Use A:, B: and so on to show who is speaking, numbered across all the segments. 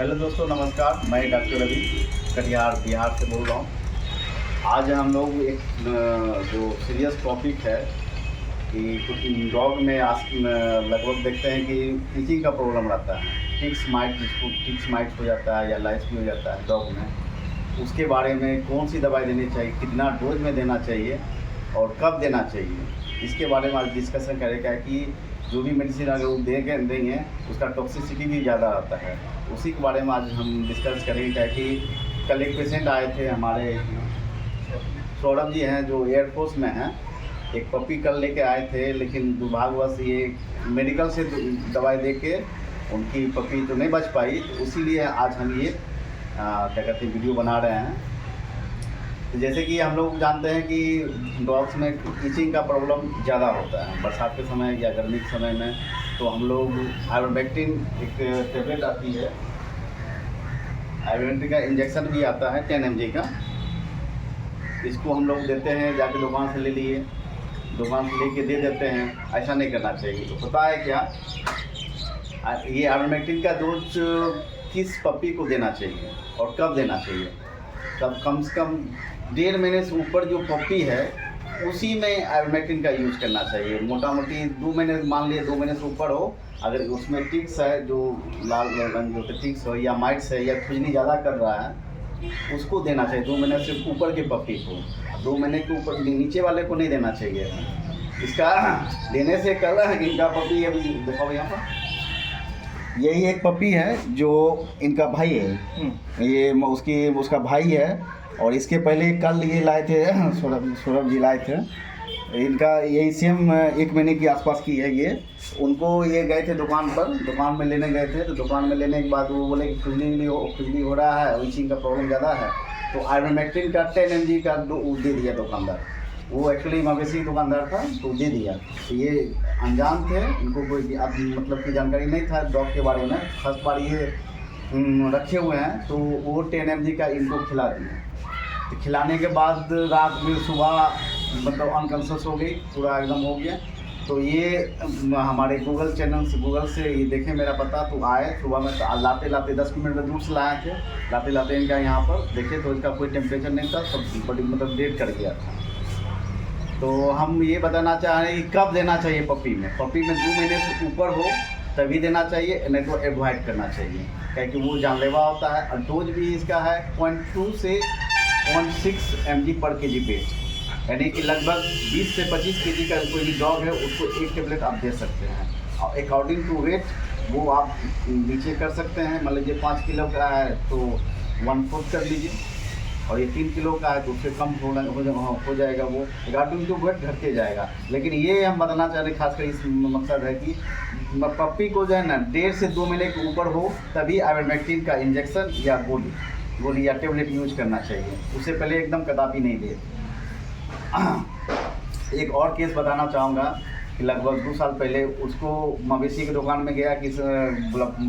A: Hello दोस्तों, नमस्कार। मैं डॉक्टर रवि कटिहार बिहार से बोल रहा हूँ। आज हम लोग एक जो सीरियस टॉपिक है कि कुछ डॉग में लगभग देखते हैं कि टीचिंग का प्रॉब्लम रहता है। टिक्स माइट, जिसको टिक्स माइट हो जाता है या लाइस भी हो जाता है डॉग में। उसके बारे में कौन सी दवाई देनी चाहिए, कितना डोज में देना चाहिए और कब देना चाहिए, इसके बारे में आज डिस्कशन करेगा कि जो भी मेडिसिन अगर वो देंगे उसका टॉक्सिसिटी भी ज़्यादा आता है। उसी के बारे में आज हम डिस्कस करेंगे। क्या कि कल एक पेशेंट आए थे हमारे, सौरभ जी हैं जो एयरफोर्स में हैं। एक पपी कल लेके आए थे, लेकिन दुर्भाग्यवश ये मेडिकल से दवाई दे के उनकी पपी तो नहीं बच पाई। तो इसीलिए आज हम ये क्या कहते हैं वीडियो बना रहे हैं। तो जैसे कि हम लोग जानते हैं कि डॉग्स में ईचिंग का प्रॉब्लम ज़्यादा होता है बरसात के समय या गर्मी के समय में। तो हम लोग आइवरमेक्टिन एक टेबलेट आती है, आइवरमेक्टिन का इंजेक्शन भी आता है 10 mg का। इसको हम लोग देते हैं, जाके दुकान से ले लिए, दुकान से लेके दे देते हैं। ऐसा नहीं करना चाहिए। तो पता है क्या, ये आइवरमेक्टिन का डोज किस पपी को देना चाहिए और कब देना चाहिए। तब कम से कम 1.5 महीने से ऊपर जो पपी है उसी में आइवरमेक्टिन का यूज़ करना चाहिए। मोटा मोटी 2 महीने, मान लिए 2 महीने से ऊपर हो, अगर उसमें टिक्स है, जो लाल रंग जो टिक्स हो या माइट्स है या खुजली ज़्यादा कर रहा है, उसको देना चाहिए 2 महीने से ऊपर के पपी को। 2 महीने के ऊपर नीचे वाले को नहीं देना चाहिए। इसका देने से कर रहा है इनका पपी, अभी देखो यहाँ पर यही एक पपी है जो इनका भाई है, ये उसका भाई है। और इसके पहले कल ये लाए थे सौरभ जी लाए थे। इनका यही सेम 1 महीने के आसपास की है ये। उनको ये गए थे दुकान पर, दुकान में लेने गए थे। तो दुकान में लेने के बाद वो बोले कि खुजली हो रहा है, ईचिंग का प्रॉब्लम ज़्यादा है। तो आइवरमेक्टिन का 10 mg का दे दिया दुकानदार। वो एक्चुअली मवेशी दुकानदार था, तो दे दिया। तो ये अनजान थे, इनको कोई मतलब की जानकारी नहीं था डॉग के बारे में। फर्स्ट बार ये रखे हुए हैं, तो वो 10 mg का इनको खिला दिए। तो खिलाने के बाद रात में सुबह मतलब अनकॉन्शियस हो गई, पूरा एकदम हो गया। तो ये हमारे गूगल चैनल से, गूगल से ये देखे मेरा पता, तो आए सुबह में। तो लाते लाते 10 मिनट में दूर से लाए थे, लाते लाते इनका यहाँ पर देखे तो इसका कोई टेम्परेचर नहीं था, सब बड़ी मतलब डेट कर गया था। तो हम ये बताना चाह रहे हैं कि कब देना चाहिए पपी में। पपी में 2 महीने से ऊपर हो तभी देना चाहिए, नहीं तो एवॉइड करना चाहिए, क्योंकि वो जानलेवा होता है। और डोज भी इसका है 0.2 से 0.6 mg पर kg वेट, यानी कि लगभग 20 से 25 kg का कोई भी डॉग है उसको एक टेबलेट आप दे सकते हैं। और अकॉर्डिंग टू वेट वो आप नीचे कर सकते हैं। मान लीजिए 5 किलो का है तो 1/4 कर लीजिए, और ये 3 किलो का है तो उससे कम हो जाएगा। वो अकॉर्डिंग टू वेट घटते जाएगा। लेकिन ये हम बताना चाह रहे हैं, खासकर इस मकसद है कि पप्पी को जो है ना 1.5 से 2 महीने के ऊपर हो तभी आइवरमेक्टिन का इंजेक्शन या गोली या टेबलेट यूज करना चाहिए। उससे पहले एकदम कदापि नहीं दे। एक और केस बताना चाहूँगा कि लगभग 2 साल पहले उसको मवेशी की दुकान में गया कि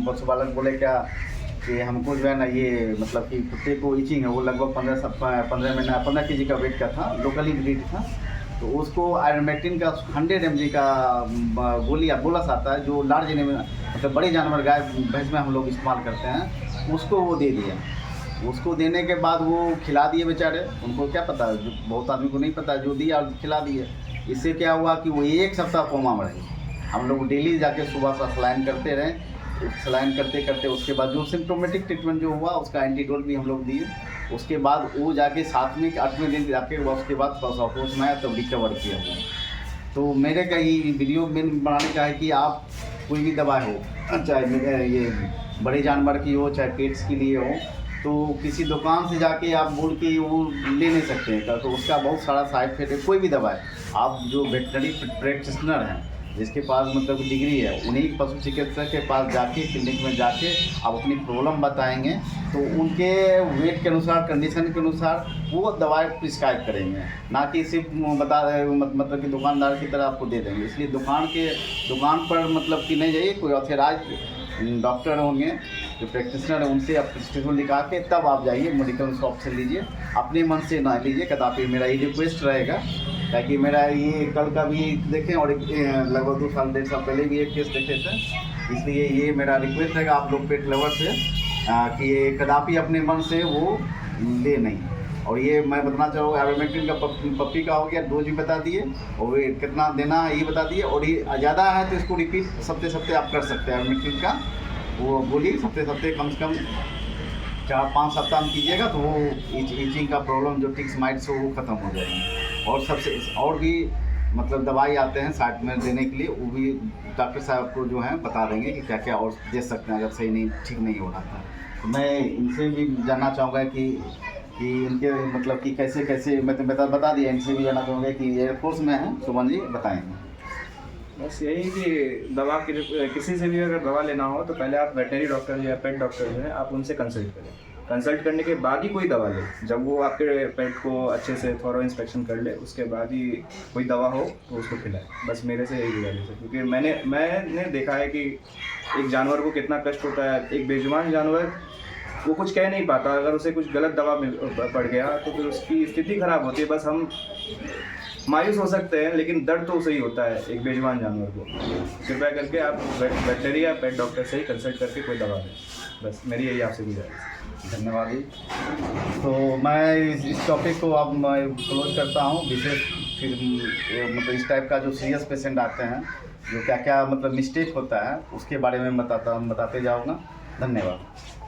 A: पशुपालक बोले क्या कि हमको जो है ना ये मतलब कि कुत्ते को ईचिंग है। वो लगभग 15 kg का वेट का था, लोकली ब्रीड था। तो उसको आइवरमेक्टिन का 100 mg का गोली या बोलस आता है, जो लार्ज एनिमल मतलब बड़े जानवर गाय भैंस में हम लोग इस्तेमाल करते हैं, उसको वो दे दिया। उसको देने के बाद वो खिला दिए बेचारे। उनको क्या पता, बहुत आदमी को नहीं पता, जो दिया खिला दिए। इससे क्या हुआ कि वो 1 सप्ताह कोमा में रहे। हम लोग डेली जाके सुबह से सलाइन करते रहे। सलाइन करते करते उसके बाद जो सिम्टोमेटिक ट्रीटमेंट जो हुआ उसका एंटीडोट भी हम लोग दिए। उसके बाद वो जाके 7वें 8वें दिन जाके उसके बाद थोड़ा होश में आया तब रिकवर किया हुआ। तो मेरे का ये वीडियो में बनाने का है कि आप कोई भी दवाई हो, चाहे ये बड़े जानवर की हो चाहे पेट्स के लिए हो, तो किसी दुकान से जाके आप बोल के वो ले नहीं सकते हैं। तो उसका बहुत सारा साइड इफेक्ट है। कोई भी दवाई आप जो वेटनरी प्रैक्टिशनर हैं, जिसके पास मतलब डिग्री है, उन्हीं पशु चिकित्सक के पास जाके, क्लिनिक में जाके आप अपनी प्रॉब्लम बताएंगे, तो उनके वेट के अनुसार, कंडीशन के अनुसार वो दवाई प्रिस्क्राइब करेंगे, ना कि सिर्फ मतलब कि दुकानदार की तरह आपको दे देंगे। इसलिए दुकान पर मतलब कि नहीं जाइए, कोई ऑथराइज्ड डॉक्टर होंगे जो प्रैक्टिशनर है, उनसे आप प्रिस्क्रिप्शन लिखा के तब आप जाइए, मेडिकल शॉप से लीजिए। अपने मन से ना लीजिए कदापि, मेरा ये रिक्वेस्ट रहेगा। ताकि मेरा ये कल का भी देखें और लगभग 2 साल 1.5 साल पहले भी एक केस देखे थे। इसलिए ये मेरा रिक्वेस्ट रहेगा आप लोग पेट लवर से कि ये कदापि अपने मन से वो ले नहीं। और ये मैं बताना चाहूँगा आइवरमेक्टिन का पप्पी का हो गया, डोज भी बता दिए और ये कितना देना है ये बता दिए। और ये ज़्यादा है तो इसको रिपीट सप्ते आप कर सकते हैं आइवरमेक्टिन का, वो गोली सप्ते कम से कम 4-5 सप्ताह में कीजिएगा तो वो ईचिंग का प्रॉब्लम जो टिक्स माइट्स हो वो ख़त्म हो जाएगी। और सबसे और भी मतलब दवाई आते हैं साइड में देने के लिए, वो भी डॉक्टर साहब आपको जो है बता देंगे कि क्या क्या और दे सकते हैं अगर सही नहीं ठीक नहीं हो रहा था। तो मैं इनसे भी जानना चाहूँगा कि इनके मतलब कि कैसे कैसे मैं तो बता दिया, इनसे भी जानना चाहूँगा कि एयरफोर्स में है, सुमन जी बताएँगे।
B: बस यही कि दवा किसी से भी अगर दवा लेना हो तो पहले आप वेटनरी डॉक्टर या पेट डॉक्टर जो है आप उनसे कंसल्ट करें। कंसल्ट करने के बाद ही कोई दवा ले। जब वो आपके पेट को अच्छे से थॉरो इंस्पेक्शन कर ले उसके बाद ही कोई दवा हो तो उसको खिलाए। बस मेरे से यही गुजारिश है, क्योंकि मैंने देखा है कि एक जानवर को कितना कष्ट होता है। एक बेजुबान जानवर वो कुछ कह नहीं पाता, अगर उसे कुछ गलत दवा पड़ गया तो फिर उसकी स्थिति खराब होती है। बस हम मायूस हो सकते हैं लेकिन दर्द तो सही होता है एक बेजुबान जानवर को। कृपया करके आप वेटनरी या पेट डॉक्टर से ही कंसल्ट करके कोई दवा लें। बस मेरी यही आपसे गुजारिश।
A: धन्यवाद जी। तो मैं इस टॉपिक को अब मैं क्लोज करता हूँ। विशेष फिर मतलब इस टाइप का जो सीरियस पेशेंट आते हैं जो क्या क्या मतलब मिस्टेक होता है उसके बारे में बताते जाऊँगा। धन्यवाद।